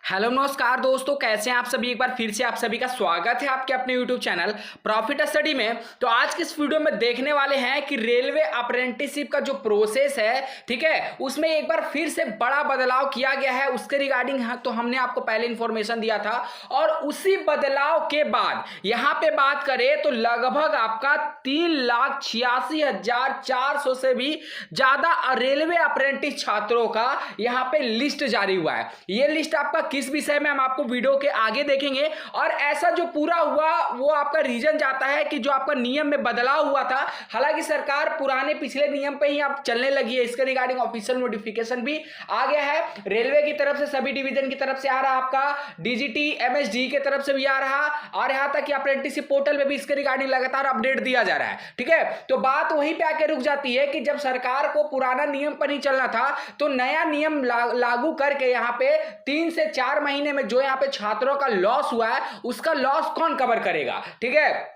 Hello नमस्कार दोस्तों, कैसे हैं आप सभी। एक बार फिर से आप सभी का स्वागत है आपके अपने यूट्यूब चैनल प्रॉफिट स्टडी में। तो आज के इस वीडियो में देखने वाले हैं कि रेलवे अप्रेंटिसशिप का जो प्रोसेस है, ठीक है, उसमें एक बार फिर से बड़ा बदलाव किया गया है। उसके रिगार्डिंग तो हमने आपको पहले इंफॉर्मेशन दिया था और उसी बदलाव के बाद यहाँ पे बात करें तो लगभग आपका 3,86,400 से भी ज्यादा रेलवे अप्रेंटिस छात्रों का यहाँ पे लिस्ट जारी हुआ है। ये लिस्ट आपका किस विषय में हम आपको वीडियो के आगे देखेंगे। और ऐसा जो पूरा हुआ वो आपका रीजन जाता है कि जो आपका नियम में बदलाव हुआ था, हालांकि सरकार पुराने पिछले नियम पे ही अब चलने लगी है। इसके रिगार्डिंग ऑफिशियल नोटिफिकेशन भी आ गया है रेलवे की तरफ से, सभी डिवीजन की तरफ से आ रहा, आपका डीजीटी एमएसडी की तरफ से भी आ रहा, और यहां तक कि अप्रेंटिसशिप पोर्टल में भी इसके रिगार्डिंग लगातार अपडेट दिया जा रहा है। ठीक है, तो बात वहीं पे आके रुक जाती है कि जब सरकार को पुराना नियम पर ही चलना था तो नया नियम लागू करके यहाँ पे 3 से 4 महीने में जो यहाँ पे छात्रों का लॉस हुआ है उसका लॉस कौन कवर करेगा। ठीक है,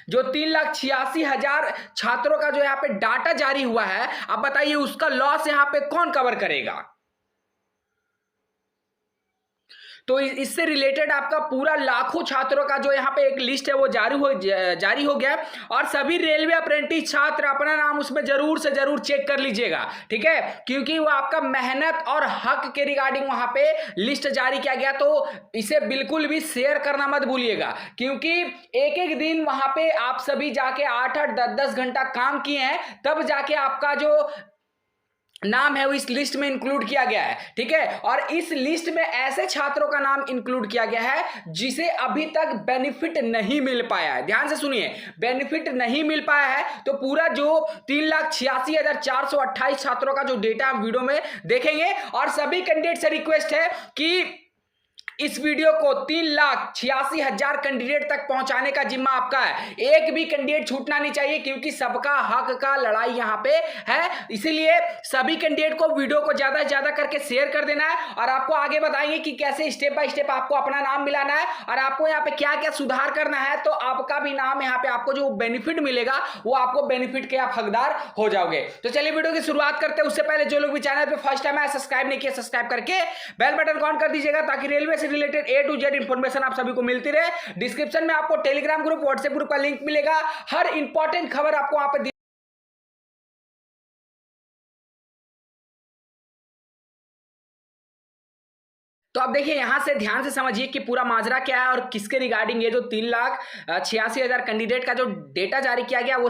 जो 3,86,000 छात्रों का जो यहाँ पे डाटा जारी हुआ है, अब बताइए उसका लॉस यहाँ पे कौन कवर करेगा। तो इससे रिलेटेड आपका पूरा लाखों छात्रों का जो यहाँ पे एक लिस्ट है वो जारी हो गया है। और सभी रेलवे अप्रेंटिस छात्र अपना नाम उसमें जरूर से जरूर चेक कर लीजिएगा। ठीक है, क्योंकि वो आपका मेहनत और हक के रिगार्डिंग वहां पे लिस्ट जारी किया गया, तो इसे बिल्कुल भी शेयर करना मत भूलिएगा। क्योंकि एक एक दिन वहां पे आप सभी जाके 8-8 10-10 घंटा काम किए हैं, तब जाके आपका जो नाम है वो इस लिस्ट में इंक्लूड किया गया है। ठीक है, और इस लिस्ट में ऐसे छात्रों का नाम इंक्लूड किया गया है जिसे अभी तक बेनिफिट नहीं मिल पाया है। ध्यान से सुनिए, बेनिफिट नहीं मिल पाया है तो पूरा जो 3,86,428 छात्रों का जो डेटा हम वीडियो में देखेंगे। और सभी कैंडिडेट से रिक्वेस्ट है कि इस वीडियो को 3,86,000 कैंडिडेट तक पहुंचाने का जिम्मा आपका है। एक भी कैंडिडेट छूटना नहीं चाहिए, क्योंकि सबका हक का लड़ाई यहां पे है। इसीलिए सभी कैंडिडेट को वीडियो को ज्यादा से ज्यादा करके शेयर कर देना है। और आपको आगे बताएंगे कि कैसे स्टेप बाय स्टेप आपको अपना नाम मिलाना है और आपको यहाँ पे क्या क्या सुधार करना है, तो आपका भी नाम यहाँ पे आपको जो बेनिफिट मिलेगा वो आपको बेनिफिट के आप हकदार हो जाओगे। तो चलिए वीडियो की शुरुआत करते हैं। उससे पहले जो लोग भी चैनल पे फर्स्ट टाइम है, सब्सक्राइब नहीं किया, सब्सक्राइब करके बेल बटन ऑन कर दीजिएगा, ताकि railway related A to Z information आप सभी को मिलती रहे। डिस्क्रिप्शन में आपको टेलीग्राम ग्रुप, व्हाट्सएप ग्रुप का लिंक मिलेगा। हर इंपॉर्टेंट खबर आपको वहां पे। तो अब देखिए, यहां से ध्यान से समझिए कि पूरा माजरा क्या है और किसके रिगार्डिंग ये जो 3,86,000 कैंडिडेट का जो डेटा जारी किया गया वो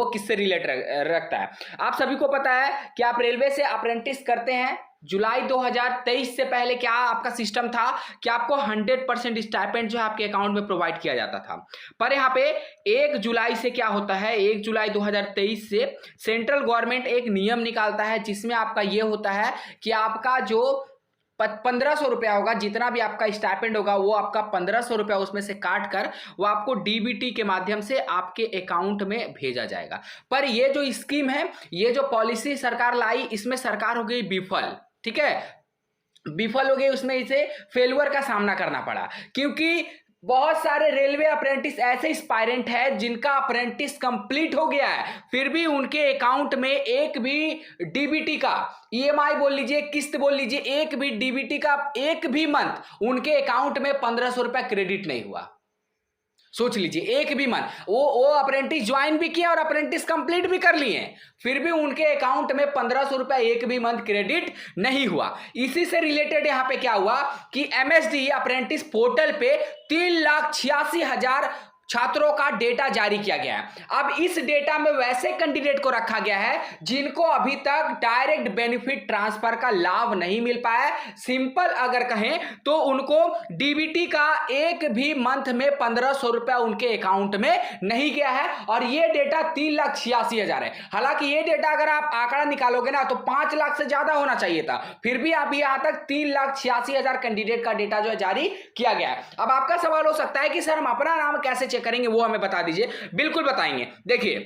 किससे रिलेट रखता है। आप सभी को पता है कि आप रेलवे से अप्रेंटिस करते हैं। जुलाई 2023 से पहले क्या आपका सिस्टम था कि आपको 100% स्टाइपेंड जो है आपके अकाउंट में प्रोवाइड किया जाता था। पर यहाँ पे 1 जुलाई से क्या होता है, 1 जुलाई 2023 से सेंट्रल गवर्नमेंट एक नियम निकालता है जिसमें आपका ये होता है कि आपका जो 1,500 रुपया होगा, जितना भी आपका स्टाइपेंड होगा वो आपका 1,500 रुपया उसमें से काट कर वो आपको डीबीटी के माध्यम से आपके अकाउंट में भेजा जाएगा। पर ये जो स्कीम है, ये जो पॉलिसी सरकार लाई, इसमें सरकार हो गई विफल। ठीक है, विफल हो गई, उसमें इसे फेलुअर का सामना करना पड़ा, क्योंकि बहुत सारे रेलवे अप्रेंटिस ऐसे एस्पायरेंट है जिनका अप्रेंटिस कंप्लीट हो गया है, फिर भी उनके अकाउंट में एक भी डीबीटी का ईएमआई बोल लीजिए, किस्त बोल लीजिए, एक भी डीबीटी का एक भी मंथ उनके अकाउंट में 1,500 रुपया क्रेडिट नहीं हुआ। सोच लीजिए, एक भी मंथ वो अप्रेंटिस ज्वाइन भी किया और अप्रेंटिस कंप्लीट भी कर लिए, फिर भी उनके अकाउंट में 1,500 रुपया एक भी मंथ क्रेडिट नहीं हुआ। इसी से रिलेटेड यहां पे क्या हुआ कि एमएसडी अप्रेंटिस पोर्टल पे 3,86,000 छात्रों का डेटा जारी किया गया है। अब इस डेटा में वैसे कैंडिडेट को रखा गया है जिनको अभी तक डायरेक्ट बेनिफिट ट्रांसफर का लाभ नहीं मिल पाया है। सिंपल अगर कहें तो उनको डीबीटी का एक भी मंथ में 1,500 रुपया उनके अकाउंट में नहीं गया है, और ये डेटा 3,86,000 है। हालांकि ये डेटा अगर आप आंकड़ा निकालोगे ना तो 5 लाख से ज्यादा होना चाहिए था, फिर भी आप यहां तक 3,86,000 कैंडिडेट का डेटा जो है जारी किया गया है। अब आपका सवाल हो सकता है कि सर हम अपना नाम कैसे चेक करेंगे, वो हमें बता दीजिए। बिल्कुल बताएंगे। देखिए,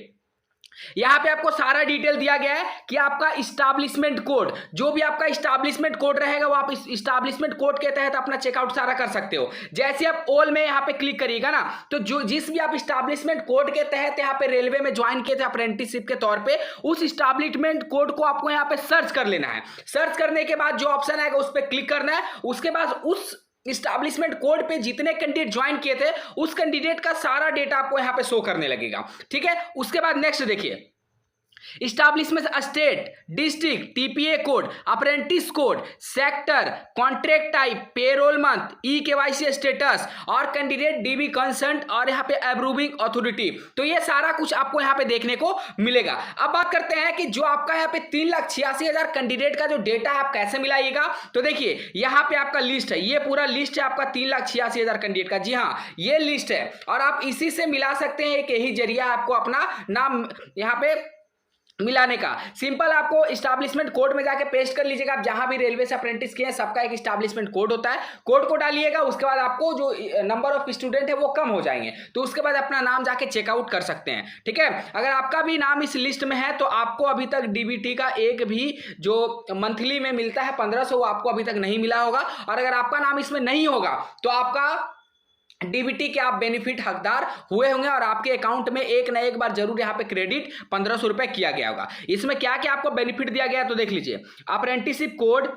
यहां पे आपको सारा डिटेल दिया गया है कि आपका इस्टेब्लिशमेंट कोड, जो भी आपका इस्टेब्लिशमेंट कोड रहेगा वो आप इस इस्टेब्लिशमेंट कोड के तहत अपना चेकआउट सारा कर सकते हो। जैसे आप ऑल में यहां पे क्लिक करिएगा ना, तो जो जिस भी आप इस्टेब्लिशमेंट कोड के तहत यहां पे रेलवे में ज्वाइन किए थे अप्रेंटिसशिप के तौर पे, उस इस्टेब्लिशमेंट कोड को आपको यहां पे सर्च कर लेना है। सर्च करने के बाद जो ऑप्शन आएगा उस पर क्लिक करना है। उसके बाद उस इस्टेब्लिशमेंट कोड पे जितने कैंडिडेट ज्वाइन किए थे उस कैंडिडेट का सारा डेटा आपको यहां पे शो करने लगेगा। ठीक है, उसके बाद नेक्स्ट देखिए, establishment state, district, TPA code, apprentice code, sector, contract type, payroll month, e KYC status और कैंडिडेट डीबी कंसर्न और यहाँ पे अप्रूविंग अथॉरिटी। तो ये सारा कुछ आपको यहाँ पे देखने को मिलेगा। अब बात करते हैं कि जो आपका यहाँ पे 3,86,000 कैंडिडेट का जो डेटा है आप कैसे मिलाइएगा। तो देखिए यहाँ पे आपका लिस्ट है, ये पूरा लिस्ट है आपका 3,86,000 कैंडिडेट का। जी हाँ, ये लिस्ट है और आप इसी से मिला सकते हैं। एक यही जरिया आपको अपना नाम यहाँ पे मिलाने का। सिंपल, आपको इस्टेब्लिशमेंट कोड में जाके पेस्ट कर लीजिएगा। आप जहां भी रेलवे से अप्रेंटिस किए हैं सबका एक इस्टेब्लिशमेंट कोड होता है, कोड को डालिएगा। उसके बाद आपको जो नंबर ऑफ स्टूडेंट है वो कम हो जाएंगे, तो उसके बाद अपना नाम जाके चेकआउट कर सकते हैं। ठीक है, अगर आपका भी नाम इस लिस्ट में है तो आपको अभी तक डीबीटी का एक भी जो मंथली में मिलता है 1500 वो आपको अभी तक नहीं मिला होगा। और अगर आपका नाम इसमें नहीं होगा तो आपका डीबीटी के आप बेनिफिट हकदार हुए होंगे और आपके अकाउंट में एक ना एक बार जरूर यहाँ पे क्रेडिट 1500 रुपए किया गया होगा। इसमें क्या क्या आपको बेनिफिट दिया गया है तो देख लीजिए। अप्रेंटिसशिप कोड,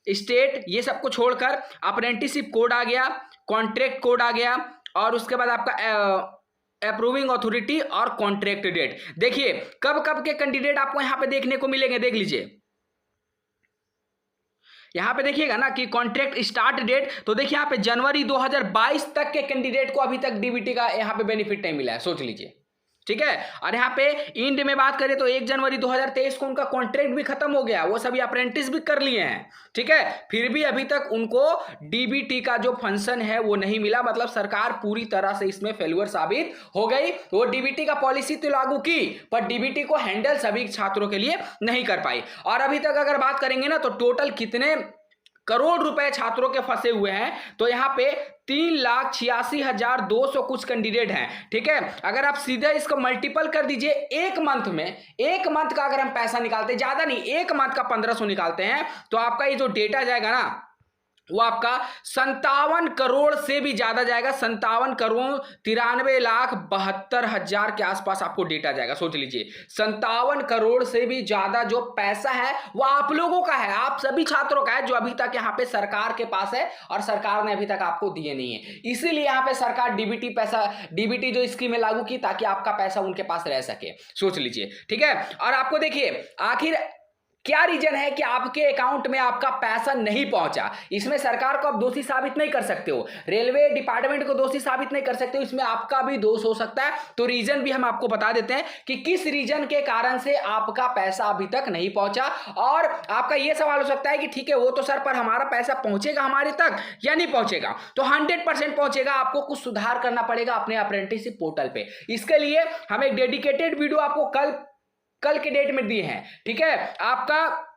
स्टेट, ये सबको छोड़कर अप्रेंटिसशिप कोड आ गया, कॉन्ट्रैक्ट कोड आ गया और उसके बाद आपका अप्रूविंग अथॉरिटी और कॉन्ट्रैक्ट डेट। देखिए कब कब के कैंडिडेट आपको यहाँ पे देखने को मिलेंगे, देख लीजिए। यहां पे देखिएगा ना कि कॉन्ट्रैक्ट स्टार्ट डेट, तो देखिए यहाँ पे जनवरी 2022 तक के कैंडिडेट को अभी तक डीबीटी का यहाँ पे बेनिफिट नहीं मिला है, सोच लीजिए। ठीक है, और यहाँ पे इंड में बात करें तो 1 जनवरी 2023 को उनका कॉन्ट्रैक्ट भी खत्म हो गया, वो सभी अप्रेंटिस भी कर लिए हैं। ठीक है, फिर भी अभी तक उनको डीबीटी का जो फंक्शन है वो नहीं मिला, मतलब सरकार पूरी तरह से इसमें फेल्यूर साबित हो गई। वो डीबीटी का पॉलिसी तो लागू की पर डीबीटी को हैंडल सभी छात्रों के लिए नहीं कर पाई। और अभी तक अगर बात करेंगे ना तो टोटल कितने करोड़ रुपए छात्रों के फंसे हुए हैं, तो यहां पे 3,86,200 कुछ कैंडिडेट हैं। ठीक है, अगर आप सीधा इसको मल्टीपल कर दीजिए एक मंथ में, एक मंथ का अगर हम पैसा निकालते हैं, ज्यादा नहीं, एक मंथ का 1500 निकालते हैं, तो आपका ये जो डेटा जाएगा ना वो आपका 57 करोड़ से भी ज्यादा जाएगा। 57 करोड़ 93,72,000 के आसपास आपको डेटा जाएगा। सोच लीजिए 57 करोड़ से भी ज्यादा जो पैसा है वो आप लोगों का है, आप सभी छात्रों का है, जो अभी तक यहाँ पे सरकार के पास है और सरकार ने अभी तक आपको दिए नहीं है। इसीलिए यहाँ पे सरकार डीबीटी जो स्कीम लागू की ताकि आपका पैसा उनके पास रह सके। सोच लीजिए। ठीक है, और आपको देखिए आखिर क्या रीजन है कि आपके अकाउंट में आपका पैसा नहीं पहुंचा। इसमें सरकार को आप दोषी साबित नहीं कर सकते हो, रेलवे डिपार्टमेंट को दोषी साबित नहीं कर सकते हो, इसमें आपका भी दोष हो सकता है। तो रीजन भी हम आपको बता देते हैं कि किस रीजन के कारण से आपका पैसा अभी तक नहीं पहुंचा। और आपका यह सवाल हो सकता है कि ठीक है वो तो सर पर हमारा पैसा पहुंचेगा हमारे तक या नहीं पहुंचेगा, तो 100% पहुंचेगा। आपको कुछ सुधार करना पड़ेगा अपने अप्रेंटिसशिप पोर्टल पे। इसके लिए हम एक डेडिकेटेड वीडियो आपको कल के डेट में दिए हैं। ठीक है, आपका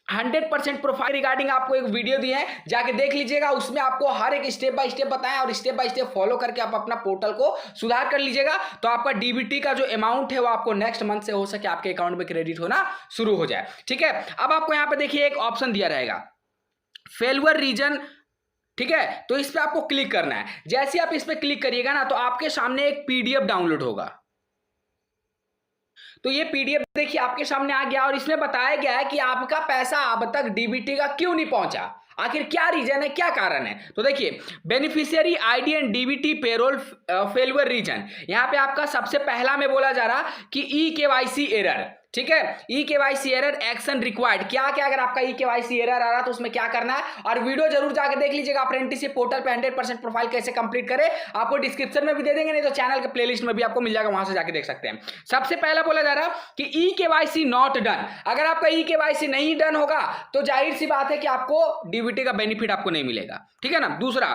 100% प्रोफाइल रिगार्डिंग आपको एक वीडियो दी है, जाके देख लीजिएगा। उसमें आपको हर एक स्टेप बाय स्टेप बताएं और स्टेप बाय स्टेप फॉलो करके आप अपना पोर्टल को सुधार कर लीजिएगा। तो आपका डीबीटी का जो अमाउंट है वो आपको नेक्स्ट मंथ से हो सके आपके अकाउंट में क्रेडिट होना शुरू हो जाए। ठीक है, अब आपको यहाँ पे देखिए एक ऑप्शन दिया रहेगा फेल्यूर रीजन। ठीक है, तो इस पर आपको क्लिक करना है। जैसे आप इस पर क्लिक करिएगा ना तो आपके सामने एक पीडीएफ डाउनलोड होगा। तो ये पीडीएफ देखिए आपके सामने आ गया और इसमें बताया गया है कि आपका पैसा अब तक डीबीटी का क्यों नहीं पहुंचा, आखिर क्या रीजन है, क्या कारण है। तो देखिए beneficiary ID and DBT payroll failure reason, यहां पे आपका सबसे पहला में बोला जा रहा कि ई केवाईसी एरर। ठीक है, e KYC error action required, क्या क्या अगर आपका ई केवाईसी एरर आ रहा तो उसमें क्या करना है, और वीडियो जरूर जाके देख लीजिएगा। अप्रेंटिसशिप पोर्टल पे 100% प्रोफाइल कैसे कंप्लीट करें आपको डिस्क्रिप्शन में भी दे देंगे, नहीं तो चैनल के प्लेलिस्ट में भी आपको मिल जाएगा, वहां से जाके देख सकते हैं। सबसे पहला बोला जा रहा कि ई केवाईसी नॉट डन, अगर आपका ई केवाईसी नहीं डन होगा तो जाहिर सी बात है कि आपको डीबीटी का बेनिफिट आपको नहीं मिलेगा। ठीक है ना। दूसरा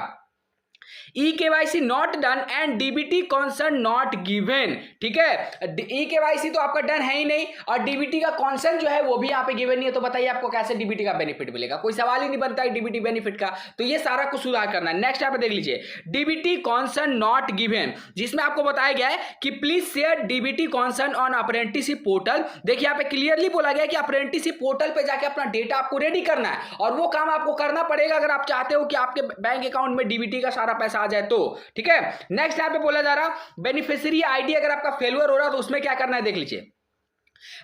e KYC not done and DBT concern not given. ठीक है, ई केवाईसी तो आपका डन है ही नहीं और डीबीटी का कॉन्सर्न जो है वो भी यहाँ पे गिवन नहीं है, तो बताइए आपको कैसे डीबीटी का बेनिफिट मिलेगा? कोई सवाल ही नहीं बनता है डीबीटी बेनिफिट का। तो ये सारा कुछ सुधार करना है। नेक्स्ट यहाँ पे देख लीजिए, डीबीटी कॉन्सर्न नॉट गिवन, जिसमें आपको बताया गया है कि please share DBT concern on apprenticeship portal. देखिए यहाँ पे क्लियरली बोला गया है कि अप्रेंटिसशिप पोर्टल पे जाके अपना डेटा आपको रेडी करना है और वो काम आपको करना पड़ेगा अगर आप चाहते हो कि आपके बैंक अकाउंट में डीबीटी का सारा पैसा आ जाए तो। ठीक है, नेक्स्ट यहां पे बोला जा रहा बेनिफिशियरी आईडी अगर आपका फेलियर हो रहा है तो उसमें क्या करना है, देख लीजिए।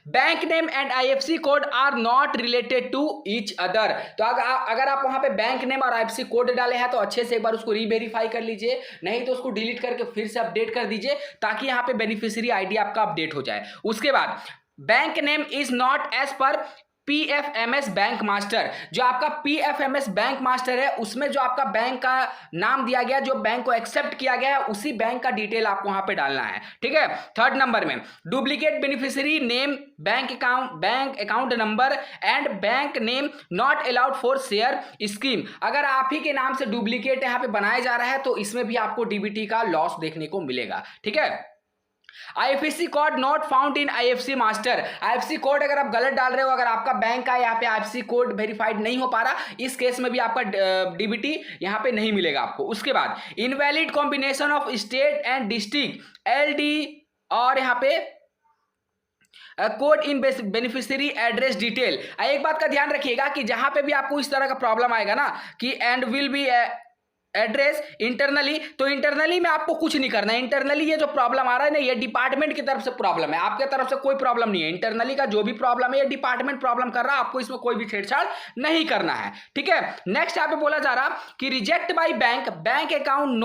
Bank name and IFC code are not related to each other. तो अगर आप वहां पे बैंक नेम और आईएफसी कोड डाले हैं तो अच्छे से एक बार उसको रीवेरीफाई कर लीजिए, नहीं तो उसको डिलीट करके फिर से अपडेट कर दीजिए ताकि यहां पे बेनिफिशियरी आईडी आपका अपडेट हो जाए। उसके बाद bank name is not as per PFMS bank master, जो आपका पीएफएमएस बैंक मास्टर है उसमें जो आपका बैंक का नाम दिया गया, जो बैंक को एक्सेप्ट किया गया है उसी बैंक का डिटेल आपको वहां पे डालना है। ठीक है, थर्ड नंबर में duplicate beneficiary name, bank account number and bank name not allowed for share scheme. अगर आप ही के नाम से डुप्लीकेट यहाँ पे बनाया जा रहा है तो इसमें भी आपको डीबीटी का लॉस देखने को मिलेगा। ठीक है, IFSC code not found in IFC master. IFC code अगर आप गलत डाल रहे हो, अगर आपका बैंक का यहाँ पे आईएफसी कोड वेरीफाइड नहीं हो पा रहा, इस केस में भी आपका डीबीटी यहाँ पे नहीं मिलेगा आपको। उसके बाद invalid combination of state and district LD और यहाँ पे code in beneficiary address detail. एक बात का ध्यान रखिएगा कि जहां पे भी आपको इस तरह का प्रॉब्लम आएगा ना कि and will be address internally, तो इंटरनली में आपको कुछ नहीं करना है। इंटरनली ये जो प्रॉब्लम आ रहा है ना, ये डिपार्टमेंट की तरफ से प्रॉब्लम है, आपके तरफ से कोई प्रॉब्लम नहीं है। इंटरनली का जो भी प्रॉब्लम है ये डिपार्टमेंट प्रॉब्लम कर रहा है, आपको इसमें कोई भी छेड़छाड़ नहीं करना है। ठीक है, नेक्स्ट यहाँ पे बोला जा रहा कि reject by bank account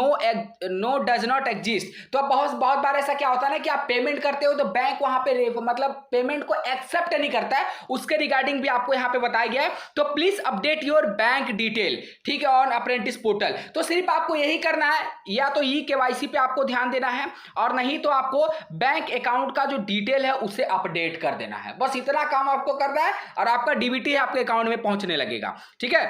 no does not exist. तो बहुत बार ऐसा क्या होता है ना कि आप पेमेंट करते हो तो बैंक वहां पे मतलब पेमेंट को एक्सेप्ट नहीं करता है, उसके रिगार्डिंग भी आपको यहाँ पे बताया गया है। तो please update your bank detail, ठीक है, ऑन अप्रेंटिस पोर्टल। तो सिर्फ आपको यही करना है, या तो ई केवाईसी पे आपको ध्यान देना है और नहीं तो आपको बैंक अकाउंट का जो डिटेल है उसे अपडेट कर देना है। बस इतना काम आपको करना है और आपका डीबीटी आपके अकाउंट में पहुंचने लगेगा। ठीक है,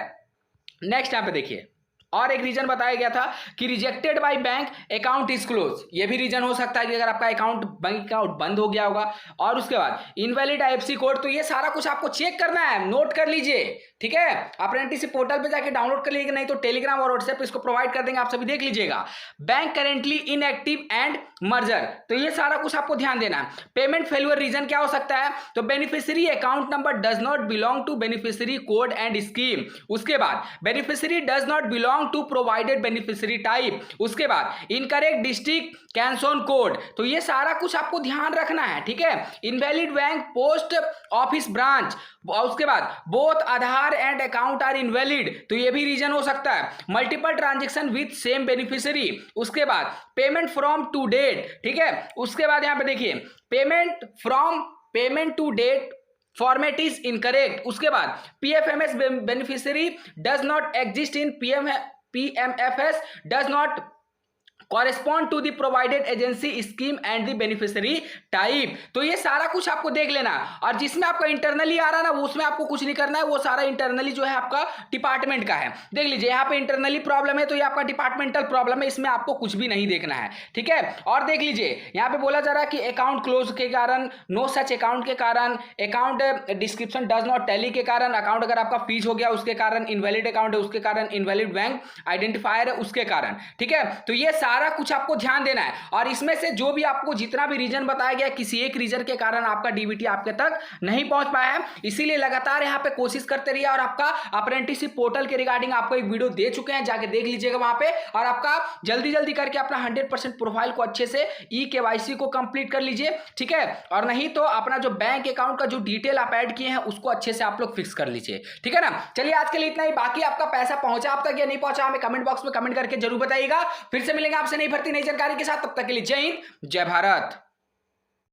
नेक्स्ट यहां पे देखिए, और एक रीजन बताया गया था कि rejected by bank account is close. ये भी रीजन हो सकता है कि अगर आपका अकाउंट बैंक अकाउंट बंद हो गया होगा। और उसके बाद इनवैलिड आईएफसी कोड, तो ये सारा कुछ आपको चेक करना है, नोट कर लीजिए। ठीक है, अप्रेंटिसशिप पोर्टल पे जाके डाउनलोड कर लीजिएगा, नहीं तो टेलीग्राम और व्हाट्सएप पे इसको प्रोवाइड कर देंगे, आप सभी देख लीजिएगा। Bank currently inactive and merger, तो ये सारा कुछ आपको ध्यान देना है। पेमेंट फेल्यूर रीजन क्या हो सकता है, तो beneficiary account number does not belong to beneficiary code and scheme. उसके बाद beneficiary does not belong to provided beneficiary type. उसके बाद इनकरेक्ट डिस्ट्रिक्ट कैंसन कोड, तो ये सारा कुछ आपको ध्यान रखना है। ठीक है, invalid bank post office branch, उसके बाद both Aadhaar and account are invalid, तो ये भी रीजन हो सकता है। Multiple transaction with same beneficiary, उसके बाद पेमेंट फ्रॉम टू डेट। ठीक है, उसके बाद यहां पे देखिए payment to date format is incorrect. उसके बाद PFMS beneficiary does not exist in PMFS does not correspond to the provided agency scheme and the beneficiary type. तो ये सारा कुछ आपको देख लेना, और जिसमें आपका इंटरनली आ रहा है ना वो उसमें आपको कुछ नहीं करना है, वो सारा इंटरनली जो है आपका डिपार्टमेंट का है। देख लीजिए यहाँ पे इंटरनली प्रॉब्लम है तो ये आपका डिपार्टमेंटल प्रॉब्लम है, इसमें आपको कुछ भी नहीं देखना है। ठीक है, और देख लीजिए यहाँ पे बोला जा रहा है कि अकाउंट क्लोज के कारण, नो सच अकाउंट के कारण, account description does not tally के कारण, अकाउंट अगर आपका फीस हो गया उसके कारण, इनवैलिड अकाउंट है उसके कारण, इनवैलिड बैंक आइडेंटिफायर है उसके कारण। ठीक है, तो ये सारा कुछ आपको ध्यान देना है, और इसमें से जो भी आपको जितना भी रीजन बताया गया किसी एक रीजन के कारण आपका डीबीटी आपके तक नहीं पहुंच पाया है, इसीलिए लगातार यहाँ पे कोशिश करते रहिए। और आपका अप्रेंटिसशिप पोर्टल के रिगार्डिंग आपको एक वीडियो दे चुके हैं, जाके देख लीजिएगा वहां पे, और आपका जल्दी करके अपना 100% प्रोफाइल को अच्छे से ई केवाईसी को कंप्लीट कर लीजिए। ठीक है, और नहीं तो अपना जो बैंक अकाउंट का जो डिटेल आप ऐड किए हैं उसको अच्छे से आप लोग फिक्स कर लीजिए। ठीक है ना, चलिए आज के लिए इतना ही। बाकी आपका पैसा पहुंचा आप तक या नहीं पहुंचा हमें कमेंट बॉक्स में कमेंट करके जरूर बताइएगा। फिर से मिलेंगे आपसे नई भर्ती नई जानकारी के साथ, तब तक के लिए जय हिंद जय भारत।